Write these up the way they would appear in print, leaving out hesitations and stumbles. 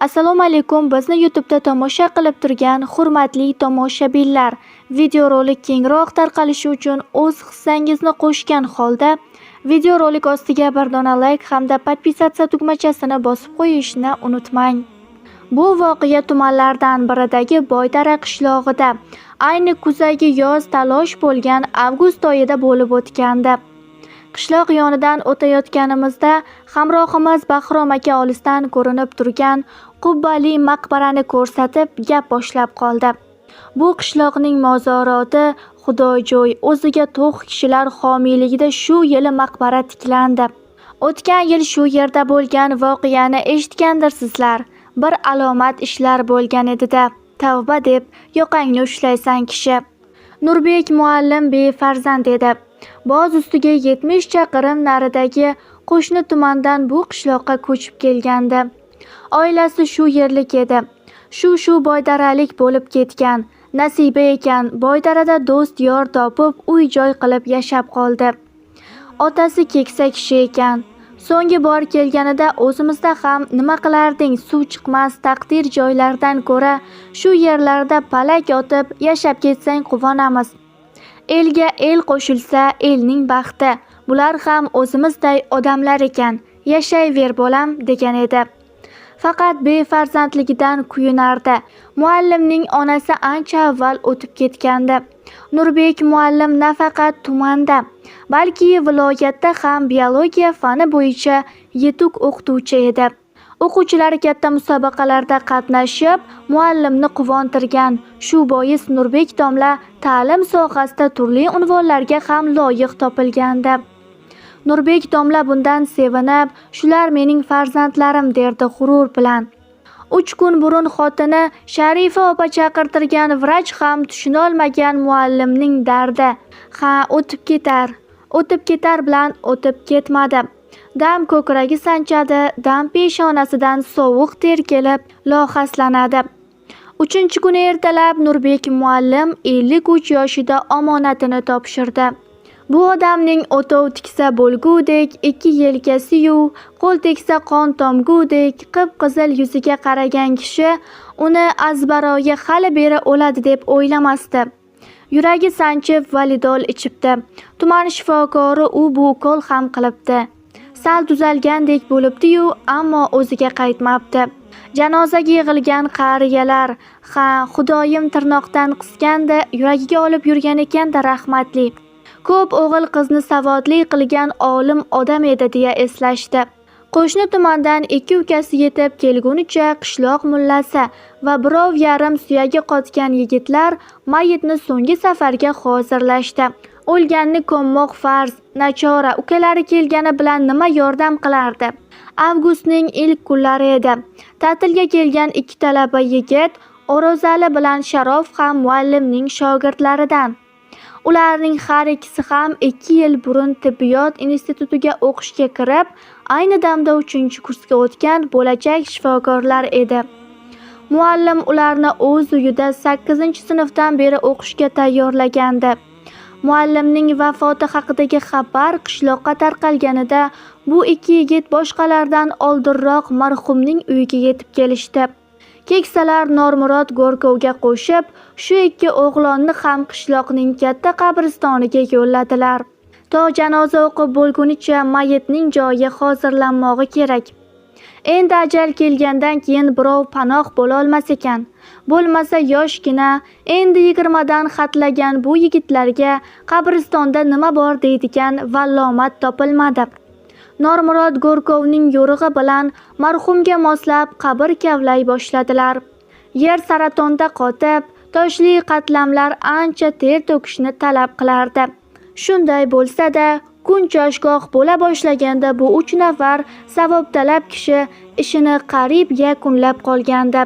Assalomu alaykum. Bizni YouTube'da tomosha qilib turgan hurmatli tomoshabinlar, videorolik kengroq tarqalishi uchun o'z hissangizni qo'shgan holda videorolik ostiga bir dona like hamda podpisatsiya tugmachasini bosib qo'yishni unutmang. Bu voqea tumanlardan biridagi Boydara qishlog'ida, ayni kuzagi yoz talosh bo'lgan avgust oyida bo'lib o'tgandi. Qishloq yonidan o'tayotganimizda hamrohimiz Bahrom aka olisdan ko'rinib turgan qubbali maqbarani ko'rsatib gap boshlab qoldi. Bu qishloqning mozoroti xudojo'y, o'ziga to'q kishilar homiyligida shu yili maqbara tiklandi. O'tgan yil shu yerda bo'lgan voqeani eshitgandirsizlar. Bir alomat ishlar bo'lgan edi-da, tavba deb yoqangni ushlaysan kishi. Nurbek muallim befarzand edi. Boz ustiga 70 chaqirim naridagi qo'shni tumandan bu qishloqqa ko'chib kelgandi. Oilasi shu yerlik edi. Shu boydaralik bo'lib ketgan. Nasiba ekan, Boydarada do'st yor topib, uy-joy qilib yashab qoldi. Otasi keksa kishi ekan. So'nggi bor kelganida o'zimizda ham nima qilarding, suv chiqmas taqdir joylardan ko'ra shu yerlarda palak otib yashab ketsang quvonamiz. Elga el qo'shilsa elning baxti. Bular ham o'zimizday odamlar ekan. Yashayver bolam degan edi. Faqat befarzandligidan kuyunardi. Muallimning onasi ancha avval o'tib ketgandi. Nurbek muallim nafaqat tumanda, balki viloyatda ham biologiya fani bo'yicha yetuk o'qituvchi edi. O'quvchilar katta musobaqalarda qatnashib, muallimni quvontirgan. Shu bois Nurbek domla ta'lim sohasida turli unvonlarga ham loyiq topilgandi. Nurbek domla bundan sevinib, "Shular mening farzandlarim" derdi g'urur bilan. 3 kun burun xotini Sharifa opa chaqirtirgan vrach ham tushuna olmagan muallimning dardi. Ha, o'tib ketar bilan o'tib ketmadi. Dam ko'kragi sanchadi, dam peshonasidan sovuq ter kelib lohaslanadi. 3-kuni ertalab Nurbek muallim 53 yoshida omonatini topshirdi. Bu odamning o'tov tiksa bo'lgudek 2 yelkasi-yu, qo'l teksa qon tomgudek qip-qizil yuziga qaragan kishi uni azbaroyi hali beri o'ladi deb o'ylamasdi. Yuragi sanchib validol ichibdi. Tuman shifokori u bu ukol ham qilibdi. Sal tuzalgandek bo'libdi-yu, ammo o'ziga qaytmabdi. Janozaga yig'ilgan qariyalar, "Ha, Xudoyim tirnoqdan qisganda yuragiga olib yurgan ekan-da rahmatli. Ko'p o'g'il qizni savodli qilgan olim odam edi" deya eslashdi. Qo'shni tumandan 2 ukasi yetib kelgunicha qishloq mullasi va birov yarim suyagi qotgan yigitlar mayitni so'nggi safarga hozirlashdi. O'lganni ko'mmoq farz, nachora, ukalari kelgani bilan nima yordam qilardi. Avgustning ilk kunlari edi. Ta'tilga kelgan 2 talaba yigit, O'rozali bilan Sharof ham muallimning shogirdlaridan. Ularning har ikkisi ham 2 yil burun tibbiyot institutiga o'qishga kirib, ayni damda 3-kursga o'tgan bo'lajak shifokorlar edi. Muallim ularni o'z uyida 8-sinfdan beri o'qishga tayyorlagandi. Muallimning vafoti haqidagi xabar qishloqqa tarqalganida bu 2 yigit boshqalardan oldinroq marhumning uyiga yetib kelishdi. Keksalar Normurod Go'rkovga qo'shib, shu 2 o'g'lonni ham qishloqning katta qabristoniga yo'lladilar. To janoza o'qib bo'lgunicha mayitning joyi hozirlanmog'i kerak. Endi ajal kelgandan keyin birov panoh bo'la olmas ekan. Bo'lmasa yoshgina, endi 20 dan xatlagan bu yigitlarga qabristonda nima bor deydigan vallomat topilmadi. Normurod Go'rkovning yo'rig'i bilan marhumga moslab qabr kavlay boshladilar. Yer saratonda qotib, toshli qatlamlar ancha ter to'kishni talab qilardi. Shunday bo'lsa-da, kun choshgoh bo'la boshlaganda bu 3 nafar savobtalab kishi ishini qarib yakunlab qolgandi.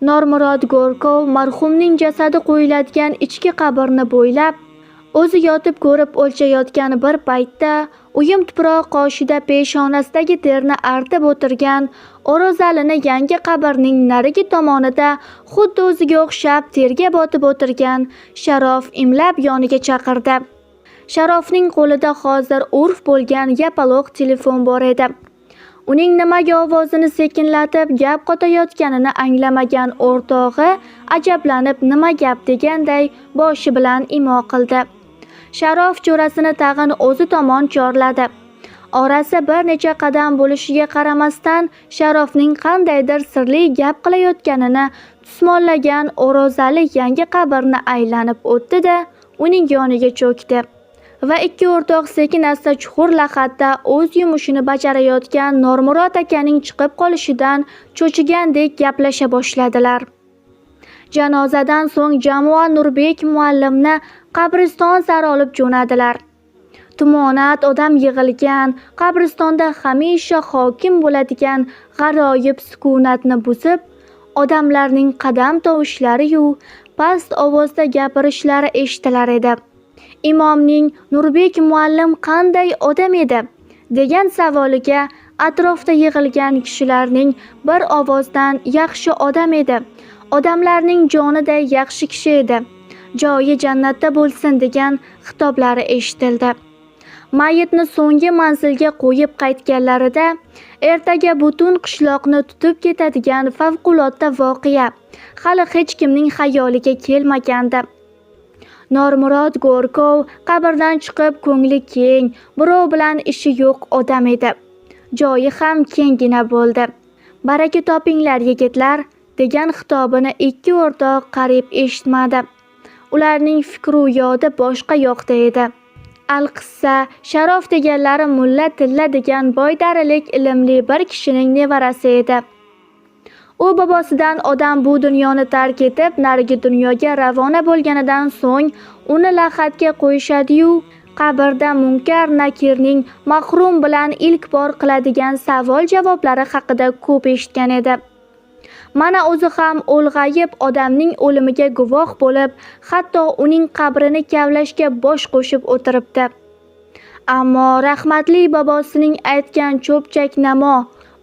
Normurod Go'rkov marhumning jasadi qo'yiladigan ichki qabrni bo'ylab o'zi yotib ko'rib o'lchayotgan bir paytda uyum tuproq qoshida peshonasidagi terni artib o'tirgan O'rozalini yangi qabrning narigi tomonida xuddi o'ziga o'xshab terga botib o'tirgan Sharof imlab yoniga chaqirdi. Sharofning qo'lida hozir urf bo'lgan yapaloq telefon bor edi. Uning nimaga ovozini sekinlatib gap qotayotganini anglamagan o'rtog'i ajablanib nima gap deganday boshi bilan imo qildi. Sharof jo'rasini tag'in o'zi tomon chorladi. Orasi bir necha qadam bo'lishiga qaramasdan Sharofning qandaydir sirli gap qilayotganini tusmollagan o'rozali yangi qabrni aylanib o'tdi-da, uning yoniga cho'kdi. Va ikki o'rtoq sekin-asta chuqur lahadda o'z yumushini bajarayotgan Normurod akaning chiqib qolishidan cho'chigandek gaplasha boshladilar. Janozadan so'ng jamoa Nurbek muallimni qabriston sari olib jo'nadilar. Tumonat odam yig'ilgan qabristonda hamisha hokim bo'ladigan g'aroyib sukunatni buzib, odamlarning qadam tovushlari-yu past ovozda gapirishlari eshitilar edi. Imomning Nurbek muallim qanday odam edi degan savoliga atrofda yig'ilgan kishilarning bir ovozdan yaxshi odam edi, odamlarning joniday yaxshi kishi edi, joyi jannatda bo'lsin degan xitoblari eshitildi. Mayitni so'nggi manzilga qo'yib qaytganlarida ertaga butun qishloqni tutib ketadigan favqulodda voqea hali hech kimning xayoliga kelmagandi. Normurod Go'rkov qabrdan chiqib ko'ngli keng, birov bilan ishi yo'q odam edi. Joyi ham kenggina bo'ldi. Baraka topinglar yigitlar degan xitobini ikki o'rtoq qarib eshitmadi. Ularning fikru yodi boshqa yoqda edi. Al-qissa Sharof deganlari mulla Tilla degan boydarilik ilmli bir kishining nevarasi edi. U bobosidan odam bu dunyoni tark etib narigi dunyoga ravona bo'lganidan so'ng uni lahadga qo'yishadi-yu, qabrda Munkar Nakirning mahrum bilan ilk bor qiladigan savol-javoblari haqida ko'p eshitgan edi. Mana o'zi ham o'lg'ayib odamning o'limiga guvoh bo'lib, hatto uning qabrini kavlashga bosh qo'shib o'tiribdi. Ammo rahmatli bobosining aytgan cho'pchak namo,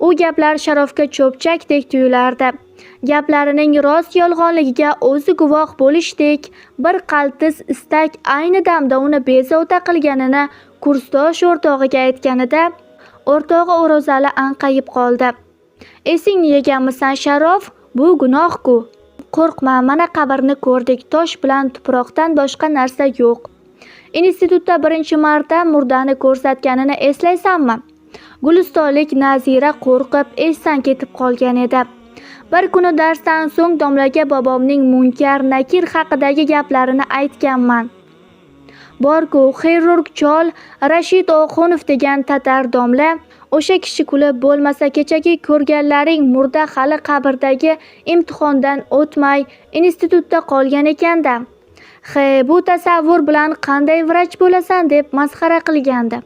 u gaplar Sharofga cho'pchakdek tuyulardi. Gaplarining rost yolg'onligiga o'zi guvoh bo'lishdek bir qaltis istak ayni damda uni bezovta qilganini kursdosh o'rtog'iga aytganida, o'rtog'i O'rozali anqayib qoldi. Esingni yeganmisan Sharof? Bu gunoh-ku. Qo'rqma, mana qabrni ko'rdik, tosh bilan tuproqdan boshqa narsa yo'q. Institutda birinchi marta murdani ko'rsatganini eslaysanmi? Gulistonlik Nazira qo'rqib esdan ketib qolgan edi. Bir kuni darsdan so'ng domlaga bobomning Munkar Nakir haqidagi gaplarini aytganman. Borku xirurg chol Rashid Oxunov degan tatar domla, o'sha kishi kulib bo'lmasa kechagi ko'rganlaring murda hali qabrdagi imtihondan o'tmay institutda qolgan ekanda. Bu tasavvur bilan qanday vrach bo'lasan deb masxara qilgandi.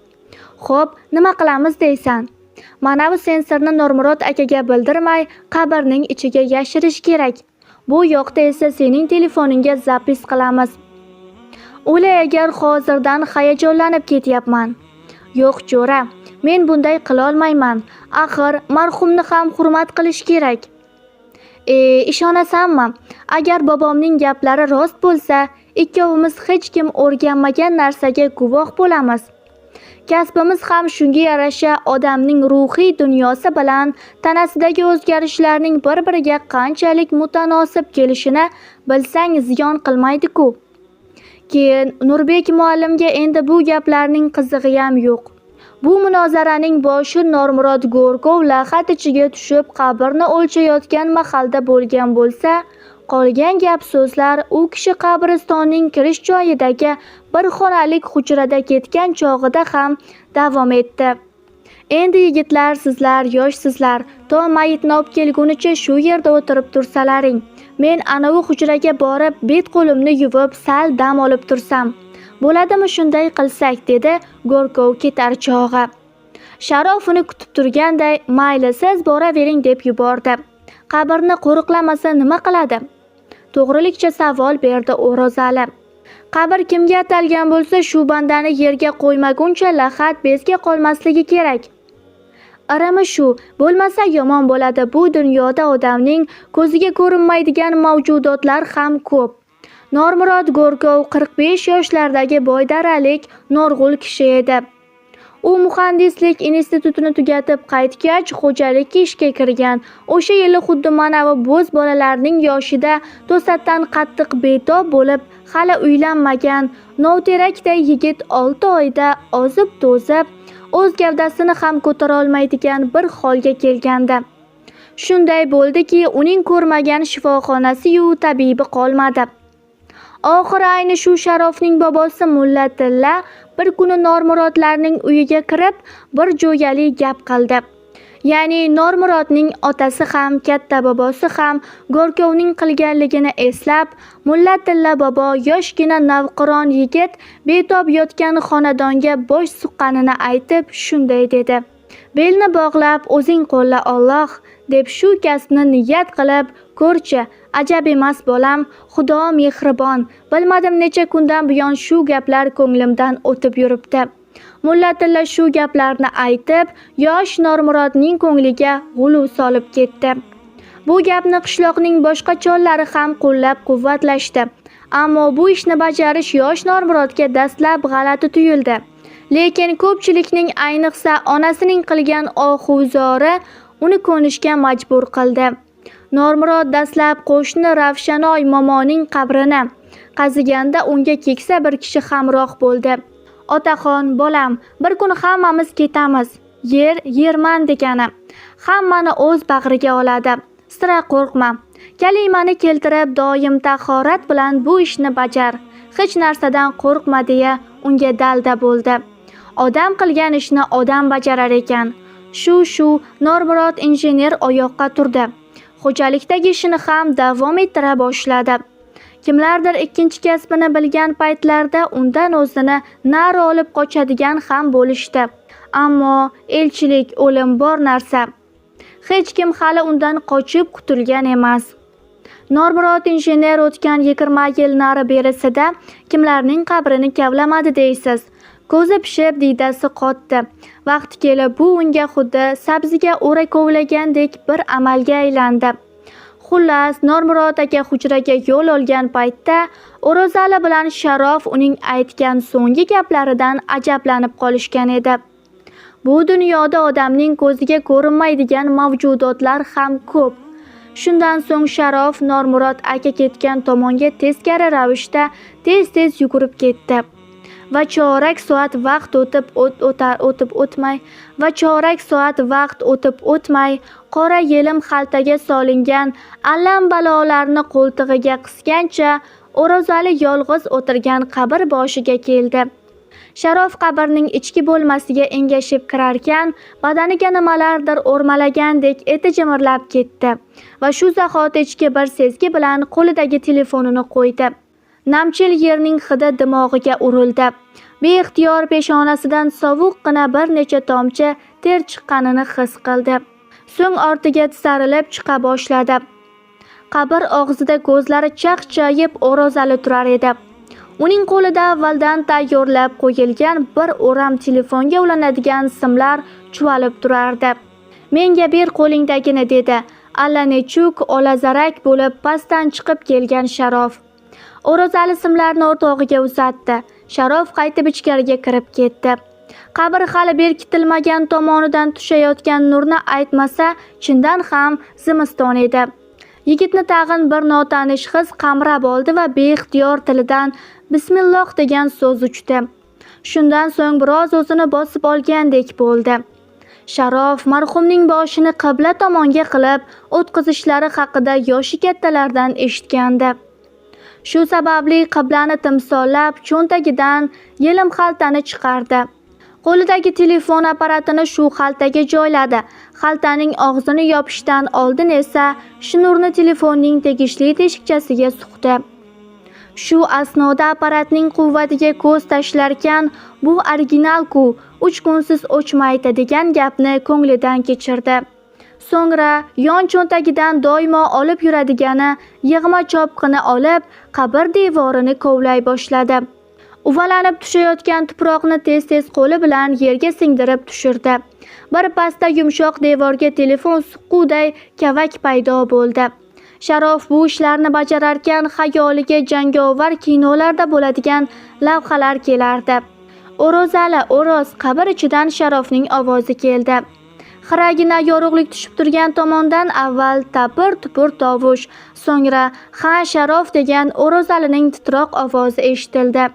Xo'p, nima qilamiz deysan? Mana bu sensorni Normurod akaga bildirmay qabrning ichiga yashirish kerak. Bu yoqda esa sening telefoningga zapis qilamiz. O'la agar hozirdan hayajonlanib ketyapman. Yo'q jo'ra, men bunday qila olmayman. Axir marhumni ham hurmat qilish kerak. Ishonasanmi? Agar bobomning gaplari rost bo'lsa, ikkovimiz hech kim o'rganmagan narsaga guvoh bo'lamiz. Kasbimiz ham shunga yarasha odamning ruhiy dunyosi bilan tanasidagi o'zgarishlarning bir-biriga qanchalik mutanosib kelishini bilsang ziyon qilmaydi-ku. Keyin Nurbek muallimga endi bu gaplarning qizig'i ham yo'q. Bu munozaraning boshi Normurod Go'rkov lahad ichiga tushib qabrni o'lchayotgan mahalda bo'lgan bo'lsa, qolgan gap so'zlar u kishi qabristonning kirish joyidagi bir xonalik hujrada ketgan chog'ida ham davom etdi. Endi yigitlar, sizlar yoshsizlar, to mayitni olib kelgunicha shu yerda o'tirib tursalaring. Men anavi hujraga borib, bet-qo'limni yuvib, sal dam olib tursam. Bo'ladimi shunday qilsak, dedi Go'rkov ketar chog'i. Sharof uni kutib turganday, mayli siz boravering deb yubordi. Qabrni qo'riqlamasa nima qiladi? To'g'rilikcha savol berdi O'rozali. Qabr kimga atalgan bo'lsa, shu bandani yerga qo'ymaguncha lahad bezga qolmasligi kerak. Arami shu, bo'lmasa yomon bo'ladi. Bu dunyoda odamning ko'ziga ko'rinmaydigan mavjudotlar ham ko'p. Normurod Go'rkov 45 yoshlardagi boydaralik, norg'ul kishi edi. U muhandislik institutini tugatib qaytgach, xo'jalikka ishga kirgan. O'sha yili xuddi mana bu bo'z bolalarning yoshida to'satdan qattiq betob bo'lib, hali uylanmagan, novterakday yigit 6 oyda ozib-to'zib, o'z gavdasini ham ko'tara olmaydigan bir holga kelgandi. Shunday bo'ldiki, uning ko'rmagan shifoxonasi-yu tabibi qolmadi. Oxiri ayni shu Sharofning bobosi Mulla Tilla bir kuni Normurodlarning uyiga kirib, bir jo'yali gap qildi. Ya'ni Normurodning otasi ham, katta bobosi ham Go'rkovning qilganligini eslab, Mulla Tilla bobo yoshgina navqiron yigit betob yotgan xonadonga bosh suqqanini aytib shunday dedi: "Belni bog'lab o'zing qo'lla Alloh" deb shu kasbni niyat qilib ko'rchi, ajab emas bolam, Xudo mehribon. Bilmadim necha kundan buyon shu gaplar ko'nglimdan o'tib yuribdi. Mulla Tilla shu gaplarni aytib, yosh Normurodning ko'ngliga g'ulu solib ketdi. Bu gapni qishloqning boshqa chollari ham qo'llab-quvvatlashdi. Ammo bu ishni bajarish yosh Normurodga dastlab g'alati tuyuldi. Lekin ko'pchilikning, ayniqsa onasining qilgan ohuzori uni ko'nishga majbur qildi. Normurod dastlab qo'shni Ravshanoy momoning qabrini qaziganda unga keksa bir kishi hamroh bo'ldi. "Otaxon, bolam, bir kun hammamiz ketamiz. Yerman degani. Hammani o'z bag'riga oladi. Sira qo'rqma. Kalimani keltirib, doim tahorat bilan bu ishni bajar. Hech narsadan qo'rqma" deya unga dalda bo'ldi. Odam qilgan ishni odam bajarar ekan. Shu Normurod injener oyoqqa turdi. Xo'jalikdagi ishini ham davom ettira boshladi. Kimlardir ikkinchi kasbini bilgan paytlarda undan o'zini nari olib qochadigan ham bo'lishdi. Ammo elchilik o'lim bor narsa. Hech kim hali undan qochib qutulgan emas. Normurod injener o'tgan 20 yil nari berisida kimlarning qabrini kavlamadi deysiz. Ko'zi pishib, diydasi qotdi. Vaqti kelib bu unga xuddi sabziga o'ra kovlagandek bir amalga aylandi. Xullas, Normurod aka hujraga yo'l olgan paytda O'rozali bilan Sharof uning aytgan so'nggi gaplaridan ajablanib qolishgan edi. Bu dunyoda odamning ko'ziga ko'rinmaydigan mavjudotlar ham ko'p. Shundan so'ng Sharof Normurod aka ketgan tomonga teskari ravishda tez-tez yugurib ketdi. Va chorak soat vaqt o'tib o'tmay, qora yelim xaltaga solingan allam balolarni qo'ltig'iga qisgancha O'rozali yolg'iz o'tirgan qabr boshiga keldi. Sharof qabrning ichki bo'lmasiga engashib kirarkan, badaniga nimalardir o'rmalagandek eti jimirlab ketdi va shu zahoti ichki bir sezgi bilan qo'lidagi telefonini qo'ydi. Namchil yerning hidi dimog'iga urildi. Beixtiyor peshonasidan sovuqqina bir necha tomchi ter chiqqanini his qildi. So'ng ortiga tisarilib chiqa boshladi. Qabr og'zida ko'zlari chaqchayib O'rozali turar edi. Uning qo'lida avvaldan tayyorlab qo'yilgan bir o'ram telefonga ulanadigan simlar chuvalib turardi. "Menga ber qo'lingdagini" dedi. Allanechuk olazarak bo'lib pastdan chiqib kelgan Sharof. O'rozali simlarni o'rtog'iga uzatdi. Sharof qaytib ichkariga kirib ketdi. Qabr hali berkitilmagan tomonidan tushayotgan nurni aytmasa, chindan ham zimiston edi. Yigitni tag'in bir notanish his qamrab oldi va beixtiyor tilidan "Bismilloh" degan so'z uchdi. Shundan so'ng biroz o'zini bosib olgandek bo'ldi. Sharof marhumning boshini qibla tomonga qilib o'tkazishlari haqida yoshi kattalardan eshitgandi. Shu sababli qiblani timsollab cho'ntagidan yelim xaltani chiqardi. Qo'lidagi telefon apparatini shu xaltaga joyladi. Xaltaning og'zini yopishdan oldin esa shnurni telefonning tegishli teshikchasiga suqdi. Shu asnoda apparatning quvvatiga ko'z tashlarkan, "Bu original-ku, 3 kunsiz o'chmaydi" degan gapni ko'nglidan kechirdi. So'ngra yon cho'ntagidan doimo olib yuradigani yig'ma chopqini olib, qabr devorini kovlay boshladi. Uvalanib tushayotgan tuproqni tez-tez qo'li bilan yerga singdirib tushirdi. Bir pasda yumshoq devorga telefon suqquvday kavak paydo bo'ldi. Sharof bu ishlarni bajararkan xayoliga jangovar kinolarda bo'ladigan lavhalar kelardi. O'rozali, o'roz, qabr ichidan Sharofning ovozi keldi. Xiragina yorug'lik tushib turgan tomondan avval tapir-tupur tovush, so'ngra "Ha, Sharof" degan O'rozalining titroq ovozi eshitildi.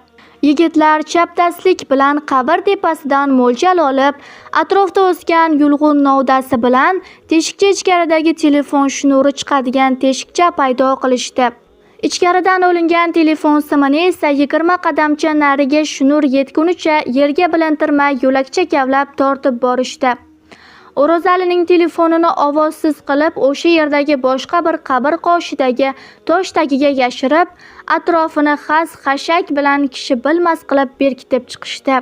Yigitlar chapdastlik bilan qabr tepasidan mo'ljal olib, atrofda o'sgan yulg'un novdasi bilan teshikcha ichkaridagi telefon shnuri chiqadigan teshikcha paydo qilishdi. Ichkaridan olingan telefon simini esa 20 qadamcha nariga shnur yetgunicha yerga bilintirmay yo'lakcha kavlab tortib borishdi. O'rozalining telefonini ovozsiz qilib o'sha yerdagi boshqa bir qabr qoshidagi tosh tagiga yashirib, atrofini xas-xashak bilan kishi bilmas qilib berkitib chiqishdi.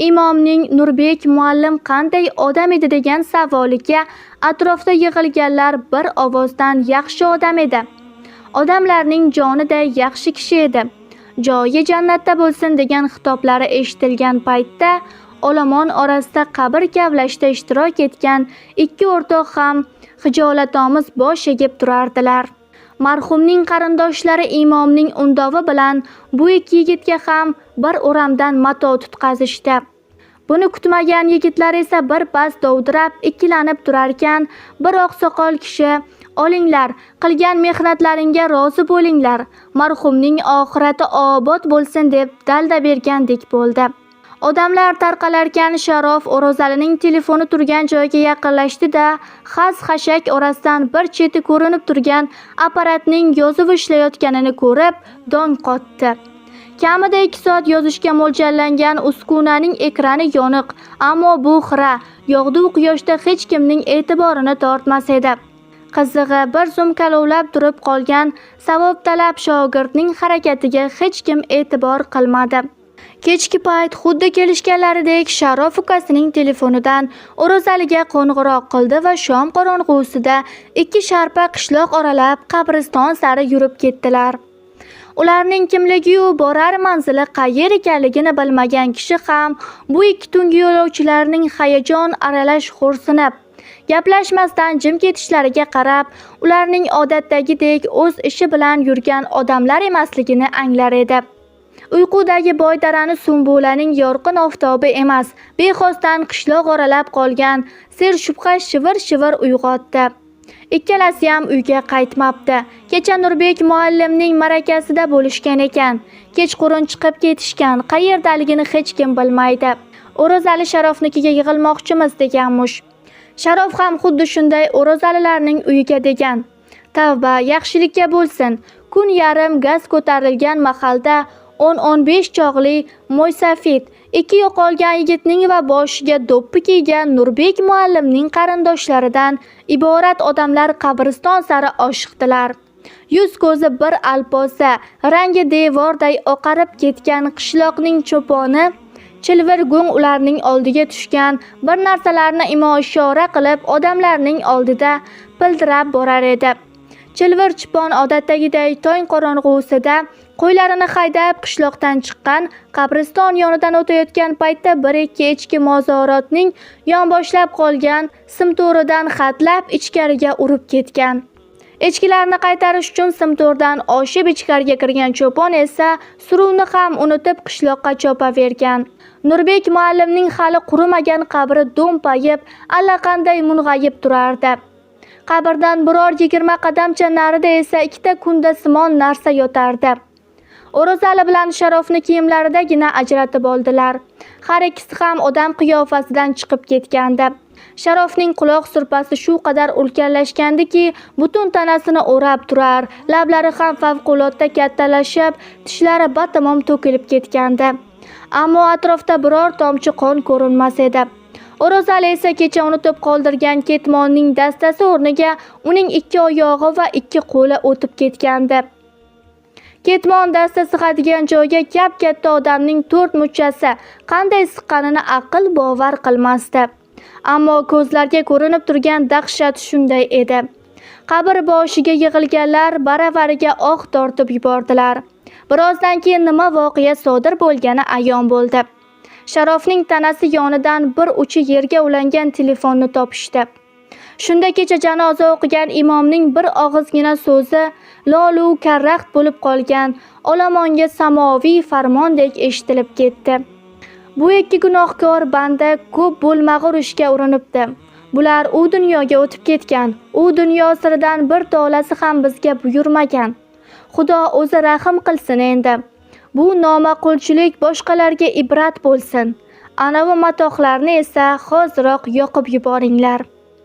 Imomning Nurbek muallim qanday odam edi degan savoliga atrofda yig'ilganlar bir ovozdan "Yaxshi odam edi. Odamlarning joniday yaxshi kishi edi. Joyi jannatda bo'lsin" degan xitoblari eshitilgan paytda olomon orasida qabr kavlashda ishtirok etgan ikki o'rtoq ham xijolatamiz bosh egib turardilar. Marhumning qarindoshlari imomning undovi bilan bu ikki yigitga ham bir o'ramdan mato tutqazishdi. Buni kutmagan yigitlar esa birpas dovdirab ikkilanib turarkan, bir oqsoqol kishi "Olinglar, qilgan mehnatlaringga rozi bo'linglar, marhumning oxirati obod bo'lsin" deb dalda bergandek bo'ldi. Odamlar tarqalarkan Sharof O'rozalining telefoni turgan joyga yaqinlashdi-da, xas-xashak orasidan bir cheti ko'rinib turgan apparatning yozib ishlayotganini ko'rib, dong qotdi. Kamida 2 soat yozishga mo'ljallangan uskunaning ekrani yoniq, ammo bu xira yog'du quyoshda hech kimning e'tiborini tortmas edi. Qizig'i, bir zum kalovlab turib qolgan savobtalab shogirdning harakatiga hech kim e'tibor qilmadi. Kechki payt xuddi kelishganlaridek Sharof ukasining telefonidan O'rozaliga qo'ng'iroq qildi va shom qorong'usida 2 sharpa qishloq oralab qabriston sari yurib ketdilar. Ularning kimligi-yu borar manzili qayer ekanligini bilmagan kishi ham bu ikki tungi yo'lovchilarning hayajon aralash xo'rsinib, gaplashmasdan jim ketishlariga qarab, ularning odatdagidek o'z ishi bilan yurgan odamlar emasligini anglar edi. Uyqudagi boydarani Sumbulaning yorqin oftobi emas, bexosdan qishloq oralab qolgan ser-shubha shivir-shivir uyg'otdi. Ikkalasi ham uyga qaytmabdi. Kecha Nurbek muallimning marakasida bo'lishgan ekan. Kechqurun chiqib ketishgan, qayerdaligini hech kim bilmaydi. O'rozali Sharofnikiga yig'ilmoqchimiz deganmush. Sharof ham xuddi shunday O'rozalilarning uyiga degan. Tavba, yaxshilikka bo'lsin. Kun yarim gaz ko'tarilgan mahalda 10-15 chog'li mo'ysafid, 2 yo'qolgan yigitning va boshiga do'ppi kiygan Nurbek muallimning qarindoshlaridan iborat odamlar qabriston sari oshiqdilar. Yuz ko'zi bir alposa, rangi devorday oqarib ketgan qishloqning cho'poni Chilvirgung ularning oldiga tushgan, bir narsalarni imo-ishora qilib odamlarning oldida pildirab borar edi. Chilvir chipon odatdagiday tong qorong'usida qo'ylarini haydab qishloqdan chiqqan, qabriston yonidan o'tayotgan paytda bir-ikki echki mozorotning yonboshlab qolgan simto'ridan hatlab ichkariga urib ketgan. Echkilarni qaytarish uchun simto'rdan oshib ichkariga kirgan cho'pon esa suruvni ham unutib qishloqqa chopavergan. Nurbek muallimning hali qurimagan qabri do'mpayib, allaqanday mung'ayib turardi. Qabrdan biror 20 qadamcha narida esa ikkita kunda simon narsa yotardi. O'rozali bilan Sharofni kiyimlaridagina ajratib oldilar. Har ikkisi ham odam qiyofasidan chiqib ketgandi. Sharofning quloq surpasi shu qadar ulkanlashgandiki, butun tanasini o'rab turar, lablari ham favqulodda kattalashib, tishlari batamom to'kilib ketgandi. Ammo atrofda biror tomchi qon ko'rinmas edi. O'rozali esa kecha unutib qoldirgan ketmonning dastasi o'rniga uning 2 oyog'i va 2 qo'li o'tib ketgandi. Ketmon dasta sig'adigan joyga kap-katta odamning 4 muchasi qanday siqqanini aql bovar qilmasdi. Ammo ko'zlarga ko'rinib turgan dahshat shunday edi. Qabr boshiga yig'ilganlar baravariga oq tortib yubordilar. Birozdan keyin nima voqea sodir bo'lgani ayon bo'ldi. Sharofning tanasi yonidan bir uchi yerga ulangan telefonni topishdi. Shunda kecha janoza o'qigan imomning bir og'izgina so'zi lolu karraxt bo'lib qolgan, olomonga samoviy farmondek eshitilib ketdi. Bu ikki gunohkor banda ko'p bo'lmag'ur ishga urinibdi. Bular u dunyoga o'tib ketgan. U dunyo siridan bir tolasi ham bizga buyurmagan. Xudo o'zi rahim qilsin endi. Bu noma'qulchilik boshqalarga ibrat bo'lsin. Anavi matohlarni esa hoziroq yoqib yuboringlar.